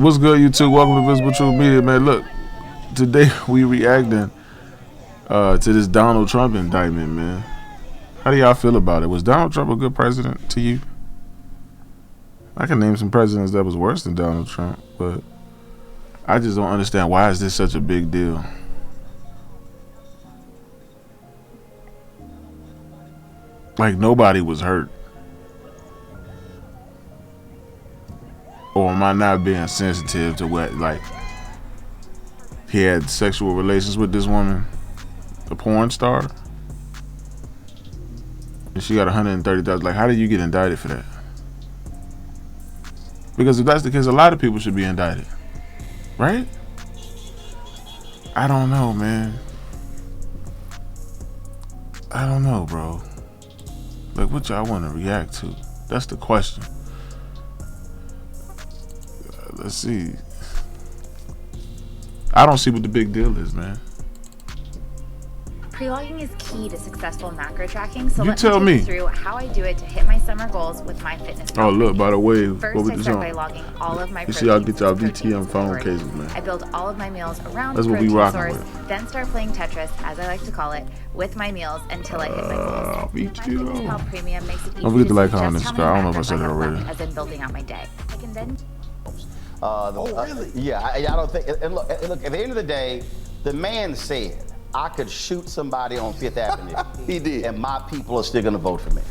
What's good, YouTube? Welcome to Visible Truth Media, man. Look, today we reacting to this Donald Trump indictment, man. How do y'all feel about it? Was Donald Trump a good president to you? I can name some presidents that was worse than Donald Trump, but I just don't understand why is this such a big deal. Like, nobody was hurt. Or am I not being sensitive to what, like, he had sexual relations with this woman, a porn star, and she got $130,000. Like, how did you get indicted for that? Because if that's the case, a lot of people should be indicted, right? I don't know, man. I don't know, bro. Like, what y'all want to react to? That's the question. Let's see. I don't see what the big deal is, man. Pre-logging is key to successful macro tracking, so you let tell me take you through how I do it to hit my summer goals with my fitness. Oh, look, by the way, first I start by logging all of my proteins. You see, I'll get y'all VTM phone cases, man. I build all of my meals around that's what we rocking with. Then start playing Tetris, as I like to call it, with my meals until I hit my goals. VTM. Premium makes it easy don't forget to like, see comment, and just subscribe. I don't know if I many said it macros already. As in building out my day. I can then. Really? Yeah, I don't think. And look, at the end of the day, the man said, I could shoot somebody on Fifth Avenue. He did. And my people are still going to vote for me.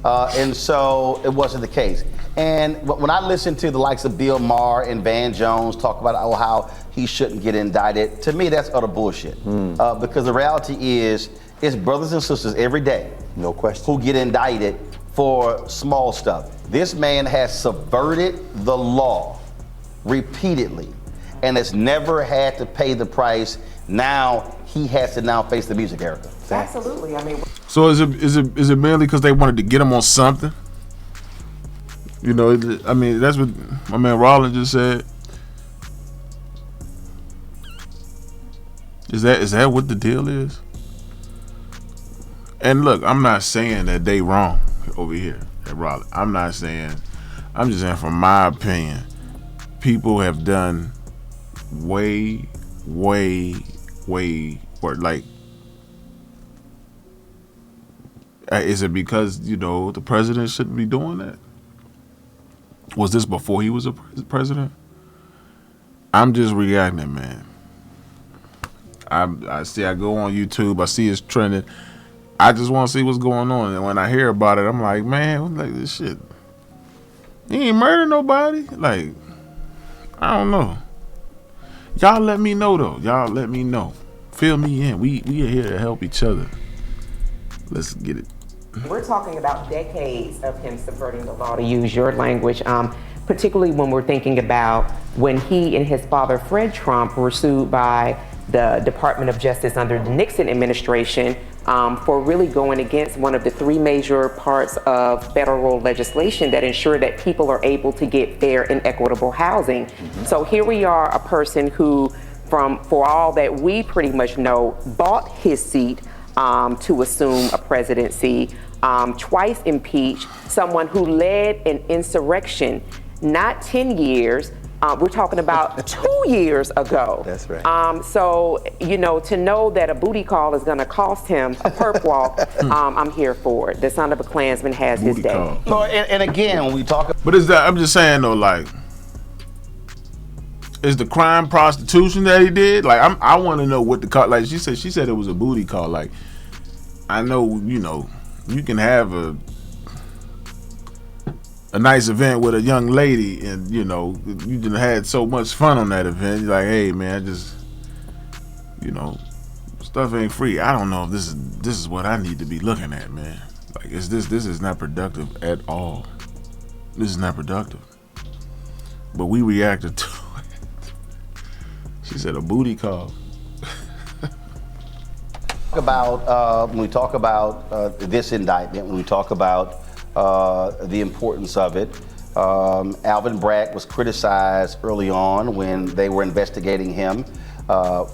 And so it wasn't the case. And when I listen to the likes of Bill Maher and Van Jones talk about how he shouldn't get indicted, to me, that's utter bullshit. Because the reality is, it's brothers and sisters every day, no question, who get indicted for small stuff. This man has subverted the law repeatedly and has never had to pay the price. Now he has to now face the music era. Absolutely. I mean, so is it mainly because they wanted to get him on something? You know, I mean, that's what my man Rollins just said. Is that what the deal is? And look, I'm not saying that they wrong over here at Rollins. I'm not saying. I'm just saying, from my opinion, people have done way worse. Like, is it because, you know, the president shouldn't be doing that? Was this before he was a president? I'm just reacting, man. I see, I go on YouTube, I see it's trending. I just want to see what's going on, and when I hear about it, I'm like, man, like, this shit, he ain't murdered nobody. Like, I don't know. Y'all let me know, though. Y'all let me know. Fill me in. We are here to help each other. Let's get it. we're talking about decades of him subverting the law, to use your language, particularly when we're thinking about when he and his father, Fred Trump, were sued by the Department of Justice under the Nixon administration for really going against one of the three major parts of federal legislation that ensure that people are able to get fair and equitable housing. So here we are, a person who, for all that we pretty much know, bought his seat to assume a presidency, twice impeached, someone who led an insurrection, not 10 years, we're talking about 2 years ago. That's right. So, you know, to know that a booty call is gonna cost him a perp walk, I'm here for it. The son of a Klansman has his day. Call. No, and again, when we talk. But is that, I'm just saying though, like, is the crime prostitution that he did? Like, I want to know what the call. Like she said it was a booty call. Like, I know, you know, you can have a nice event with a young lady, and you know, you done had so much fun on that event. You're like, hey man, just, you know, stuff ain't free. I don't know if this is what I need to be looking at, man. Like, this is not productive at all. This is not productive. But we reacted to it. She said a booty call. When we talk about this indictment, when we talk about the importance of it, Alvin Bragg was criticized early on when they were investigating him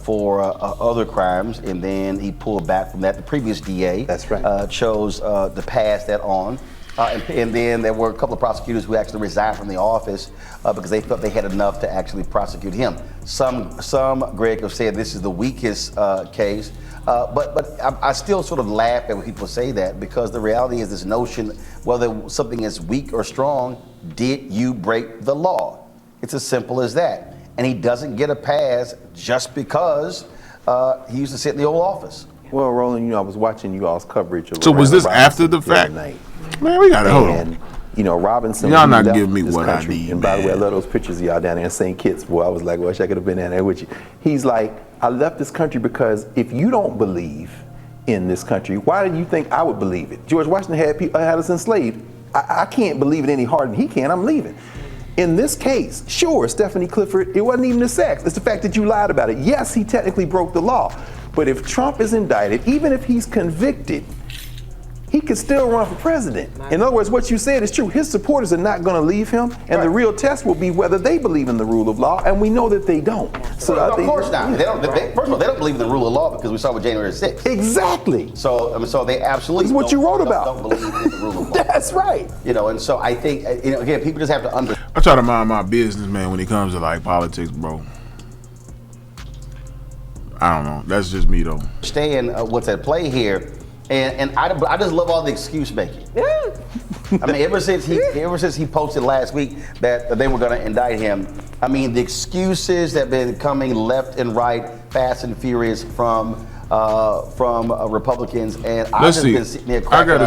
for other crimes, and then he pulled back from that. The previous DA, that's right, chose to pass that on. And then there were a couple of prosecutors who actually resigned from the office because they felt they had enough to actually prosecute him. Some Greg, have said this is the weakest case. But I still sort of laugh at when people say that, because the reality is this notion, whether something is weak or strong, did you break the law? It's as simple as that. And he doesn't get a pass just because he used to sit in the Oval Office. Well, Roland, I was watching you all's coverage of So was this after the fact? Night. Man, we gotta hold on. Robinson. Y'all not giving me what I need. And by the way, I love those pictures of y'all down there in St. Kitts. Boy, I was like, wish I could have been down there with you. He's like, I left this country because if you don't believe in this country, why do you think I would believe it? George Washington had us enslaved. I can't believe it any harder than he can. I'm leaving. In this case, sure, Stephanie Clifford, it wasn't even the sex. It's the fact that you lied about it. Yes, he technically broke the law. But if Trump is indicted, even if he's convicted, he could still run for president. In other words, what you said is true. His supporters are not going to leave him, and the real test will be whether they believe in the rule of law, and we know that they don't. So of course not. First of all, they don't believe in the rule of law because we saw with January 6th. Exactly. So they absolutely what you wrote about. Don't believe in the rule of law. That's right. And so I think, again, people just have to understand. I try to mind my business, man, when it comes to like politics, bro. I don't know. That's just me, though. Understand what's at play here. And I just love all the excuse making. Yeah. I mean, ever since he posted last week that they were going to indict him, I mean, the excuses that have been coming left and right, fast and furious from Republicans, and I've just been sitting there cracking up.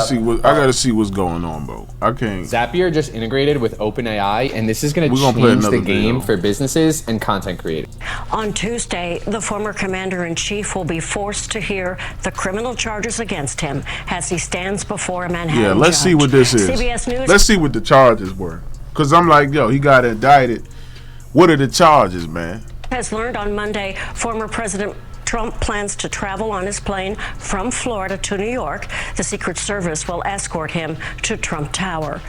I gotta see what's going on, bro. I can't. Zapier just integrated with OpenAI, and this is going to change the game for businesses and content creators. On Tuesday, the former commander-in-chief will be forced to hear the criminal charges against him as he stands before a Manhattan judge. Let's see what this is. CBS News. Let's see what the charges were, because I'm like, yo, he got indicted. What are the charges, man? Has learned on Monday former President Trump plans to travel on his plane from Florida to New York. The Secret Service will escort him to Trump Tower.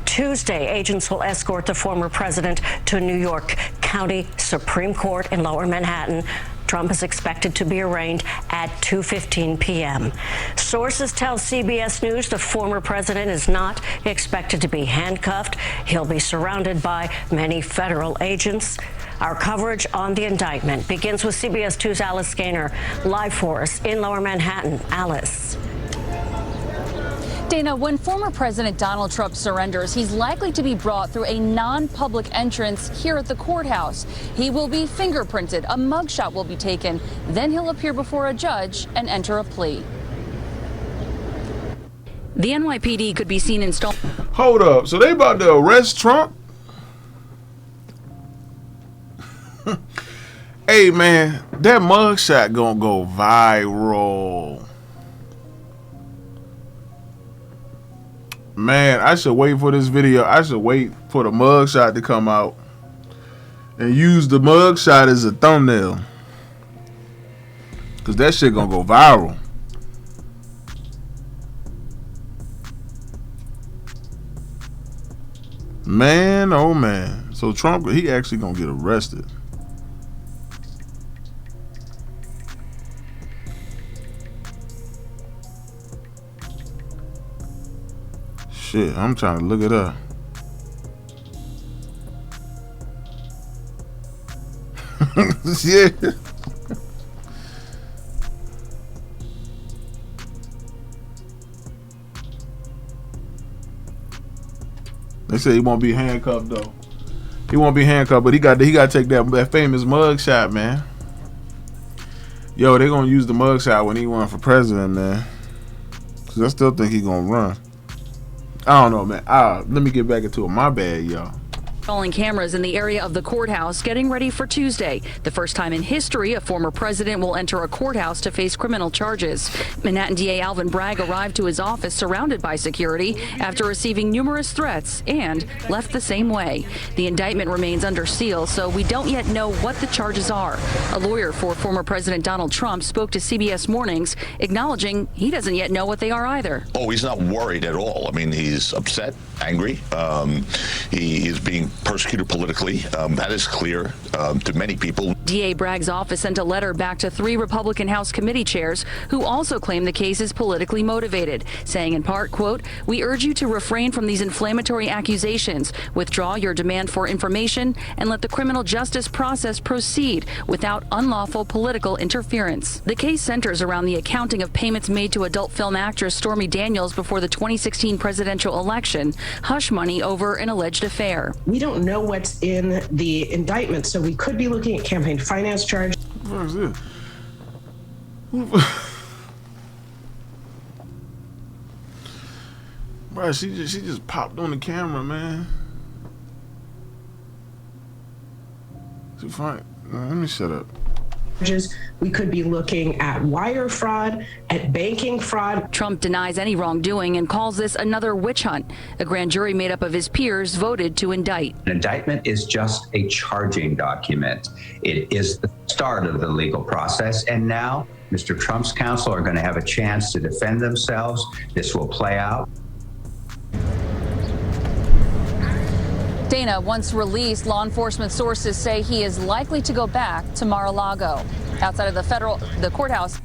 Tuesday, agents will escort the former president to New York County Supreme Court in Lower Manhattan. Trump is expected to be arraigned at 2:15 p.m. Sources tell CBS News the former president is not expected to be handcuffed. He'll be surrounded by many federal agents. Our coverage on the indictment begins with CBS 2's Alice Gaynor, live for us in Lower Manhattan. Alice. Dana, when former President Donald Trump surrenders, he's likely to be brought through a non-public entrance here at the courthouse. He will be fingerprinted, a mugshot will be taken, then he'll appear before a judge and enter a plea. The NYPD could be seen installing. Hold up, so they about to arrest Trump? Hey man, that mugshot gonna go viral. Man, I should wait for this video. I should wait for the mugshot to come out and use the mugshot as a thumbnail, cause that shit gonna go viral. Man, oh man. So Trump, he actually gonna get arrested. Shit, I'm trying to look it up. Yeah. They say he won't be handcuffed though. He won't be handcuffed, but he got to take that famous mug shot, man. Yo, they gonna use the mug shot when he run for president, man. Cause I still think he gonna run. I don't know, man. Let me get back into it. My bad, y'all. Installing cameras in the area of the courthouse, getting ready for Tuesday. The first time in history a former president will enter a courthouse to face criminal charges. Manhattan DA Alvin Bragg arrived to his office surrounded by security after receiving numerous threats and left the same way. The indictment remains under seal, so we don't yet know what the charges are. A lawyer for former President Donald Trump spoke to CBS Mornings, acknowledging he doesn't yet know what they are either. Oh, he's not worried at all. I mean, he's upset, angry. He is being persecuted politically. That is clear to many people. DA Bragg's office sent a letter back to 3 Republican House committee chairs who also claim the case is politically motivated, saying in part, quote, "We urge you to refrain from these inflammatory accusations, withdraw your demand for information, and let the criminal justice process proceed without unlawful political interference." The case centers around the accounting of payments made to adult film actress Stormy Daniels before the 2016 presidential election, hush money over an alleged affair. We don't know what's in the indictment, so we could be looking at campaign finance charges. What is this? Bro, she just popped on the camera, man. Too fine. Let me shut up. We could be looking at wire fraud, at banking fraud. Trump denies any wrongdoing and calls this another witch hunt. A grand jury made up of his peers voted to indict. An indictment is just a charging document. It is the start of the legal process. And now Mr. Trump's counsel are going to have a chance to defend themselves. This will play out. Dana, once released, law enforcement sources say he is likely to go back to Mar-a-Lago. Outside of the courthouse.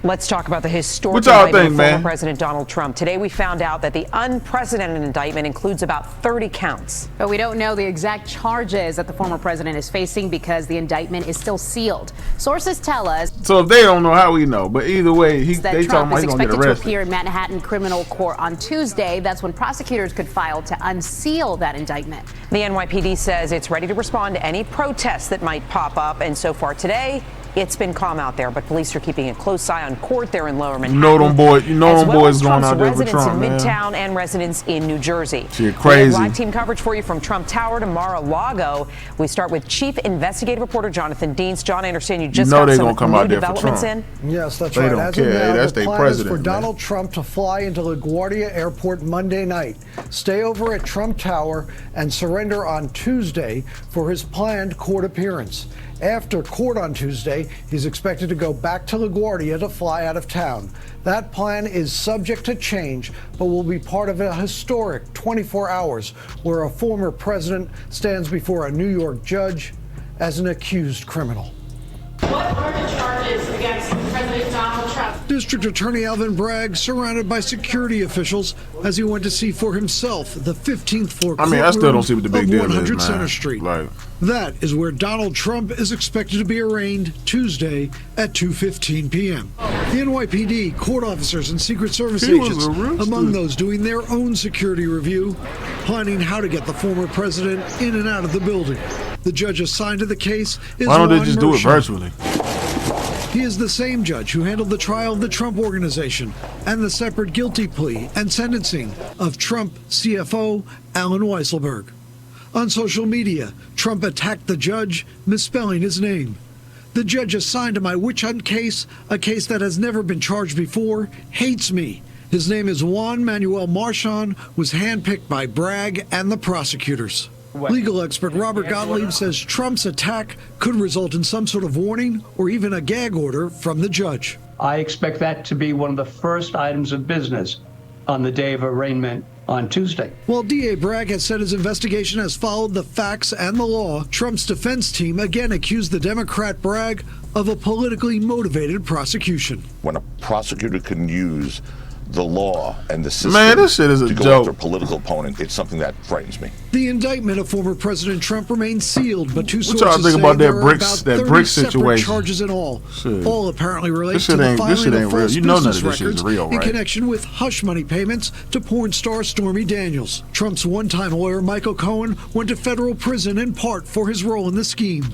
Let's talk about the historic What y'all indictment think, of man? former President Donald Trump. Today we found out that the unprecedented indictment includes about 30 counts. But we don't know the exact charges that the former president is facing because the indictment is still sealed. Sources tell us. So if they don't know, how we know? But either way, they talking Trump about is he's gonna get expected to arrested. appear in Manhattan criminal court on Tuesday. That's when prosecutors could file to unseal that indictment. The NYPD says it's ready to respond to any protests that might pop up. And so far today, it's been calm out there, but police are keeping a close eye on court there in Lower Manhattan. You know them boys going out there for residents Trump, in man. Midtown and residents in New Jersey. Shit, We crazy. have live team coverage for you from Trump Tower to Mar-a-Lago. We start with Chief Investigative Reporter Jonathan Deans. John, I understand you just got they some gonna come new out there for developments Trump. in. Yes, that's They right. don't As care. of now, That's the their plan president, is for man. Donald Trump to fly into LaGuardia Airport Monday night, stay over at Trump Tower, and surrender on Tuesday for his planned court appearance. After court on Tuesday, he's expected to go back to LaGuardia to fly out of town. That plan is subject to change, but will be part of a historic 24 hours where a former president stands before a New York judge as an accused criminal. What are the charges against President Donald Trump? District Attorney Alvin Bragg surrounded by security officials as he went to see for himself the 15th floor I mean, I still don't see what the big of deal 100 is, man. Center Street. Like, That is where Donald Trump is expected to be arraigned Tuesday at 2:15 p.m. The NYPD, court officers, and Secret Service He was agents arrested. among those doing their own security review, planning how to get the former president in and out of the building. The judge assigned to the case is why don't they Juan just do it Merchan. virtually? He is the same judge who handled the trial of the Trump Organization and the separate guilty plea and sentencing of Trump CFO Alan Weisselberg. On social media, Trump attacked the judge, misspelling his name. The judge assigned to my witch hunt case, a case that has never been charged before, hates me. His name is Juan Manuel Marchand, was handpicked by Bragg and the prosecutors. Legal expert Robert Gottlieb says Trump's attack could result in some sort of warning or even a gag order from the judge. I expect that to be one of the first items of business on the day of arraignment on Tuesday. While DA Bragg has said his investigation has followed the facts and the law, Trump's defense team again accused the Democrat Bragg of a politically motivated prosecution. When a prosecutor can use the law and the system Man, this shit is a to go joke. after a political opponent, it's something that frightens me. The indictment of former President Trump remains sealed, but two What sources y'all think say about that there are bricks- about that 30 bricks separate situation? charges in all. Shit. All apparently relate This to shit the ain't- this filing shit of ain't real. false You know none of business this shit is records real, in right? connection with hush money payments to porn star Stormy Daniels. Trump's one-time lawyer Michael Cohen went to federal prison in part for his role in the scheme.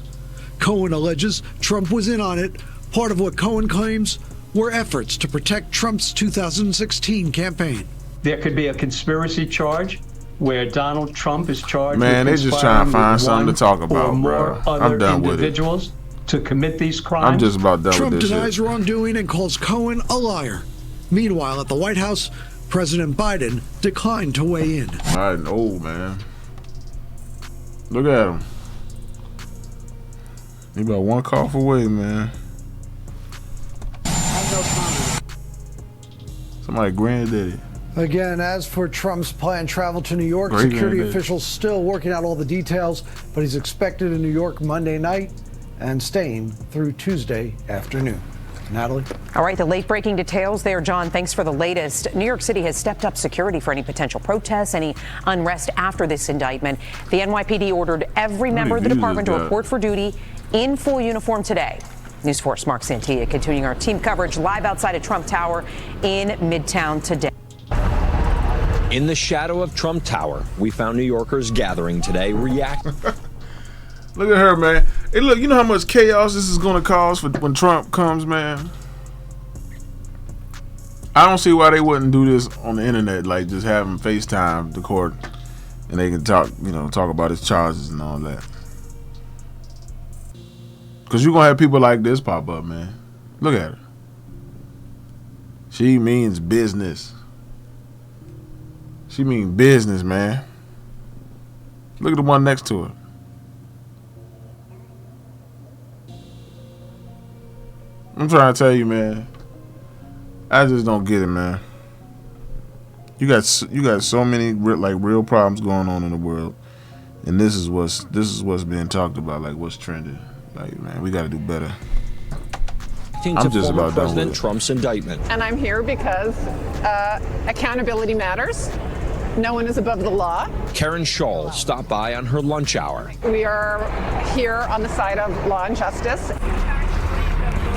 Cohen alleges Trump was in on it. Part of what Cohen claims were efforts to protect Trump's 2016 campaign. There could be a conspiracy charge where Donald Trump is charged Man, with they just trying to conspiring find with something one to talk or about, more bro. other I'm done with it. individuals to commit these crimes. I'm just about done Trump with this denies shit. wrongdoing and calls Cohen a liar. Meanwhile, at the White House, President Biden declined to weigh in. Biden old, man. Look at him. He about one cough away, man. Somebody granddaddy. Again, as for Trump's planned travel to New York, Great security man, officials still working out all the details, but he's expected in New York Monday night and staying through Tuesday afternoon. Natalie? All right, the late-breaking details there, John. Thanks for the latest. New York City has stepped up security for any potential protests, any unrest after this indictment. The NYPD ordered every member of the department to report for duty in full uniform today. News 4's Mark Santilla continuing our team coverage live outside of Trump Tower in Midtown today. In the shadow of Trump Tower, we found New Yorkers gathering today reacting. Look at her, man. Hey, look, you know how much chaos this is going to cause for when Trump comes, man? I don't see why they wouldn't do this on the internet, like just have him FaceTime the court and they can talk, talk about his charges and all that. Because you're going to have people like this pop up, man. Look at her. She means business. She means business, man. Look at the one next to her. I'm trying to tell you, man. I just don't get it, man. You got so many real problems going on in the world, and this is what's being talked about, like what's trending. Like, man, we got to do better. I'm just about done with it. Trump's indictment. And I'm here because accountability matters. No one is above the law. Karen Scholl stopped by on her lunch hour. We are here on the side of law and justice.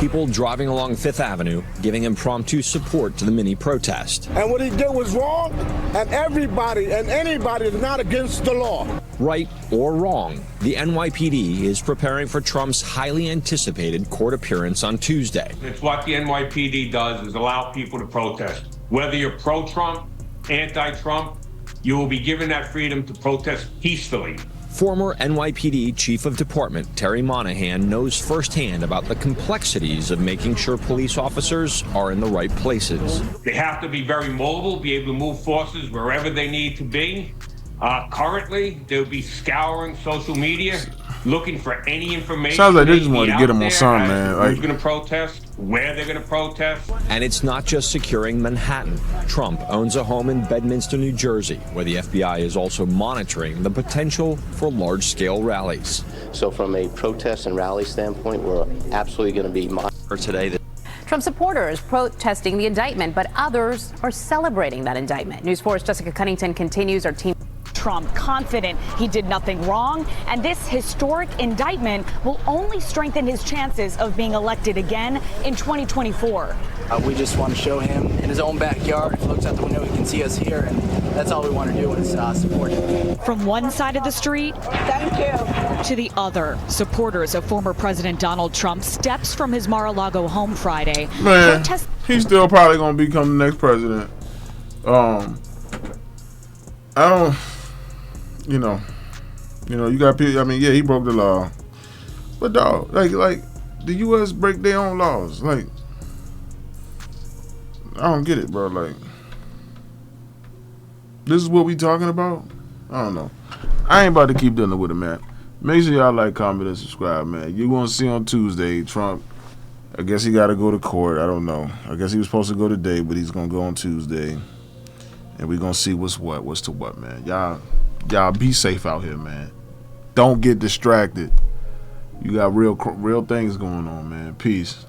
People driving along Fifth Avenue giving impromptu support to the mini protest. And what he did was wrong, and everybody and anybody is not against the law. Right or wrong, the NYPD is preparing for Trump's highly anticipated court appearance on Tuesday. It's what the NYPD does, is allow people to protest. Whether you're pro-Trump, anti-Trump, you will be given that freedom to protest peacefully. Former NYPD Chief of Department Terry Monahan knows firsthand about the complexities of making sure police officers are in the right places. They have to be very mobile, be able to move forces wherever they need to be. Currently, they'll be scouring social media, looking for any information. Sounds like they just want to get them on something, man. Who's going to protest, where they're going to protest. And it's not just securing Manhattan. Trump owns a home in Bedminster, New Jersey, where the FBI is also monitoring the potential for large-scale rallies. So from a protest and rally standpoint, we're absolutely going to be monitoring today. Trump supporters protesting the indictment, but others are celebrating that indictment. News 4's Jessica Cunnington continues our team. Trump confident he did nothing wrong, and this historic indictment will only strengthen his chances of being elected again in 2024. We just want to show him in his own backyard. If he looks out the window, he can see us here, and that's all we want to do is support him. From one side of the street to the other, supporters of former President Donald Trump steps from his Mar-a-Lago home Friday. Man, he's still probably going to become the next president. I don't... You got people. I mean, yeah, he broke the law, but dog, like the U.S. break their own laws. Like, I don't get it, bro. Like, this is what we talking about. I don't know. I ain't about to keep dealing with it, man. Make sure y'all like, comment, and subscribe, man. You're gonna see on Tuesday, Trump. I guess he got to go to court. I don't know. I guess he was supposed to go today, but he's gonna go on Tuesday, and we're gonna see what's to what, man. Y'all be safe out here, man. Don't get distracted. You got real things going on, man. Peace.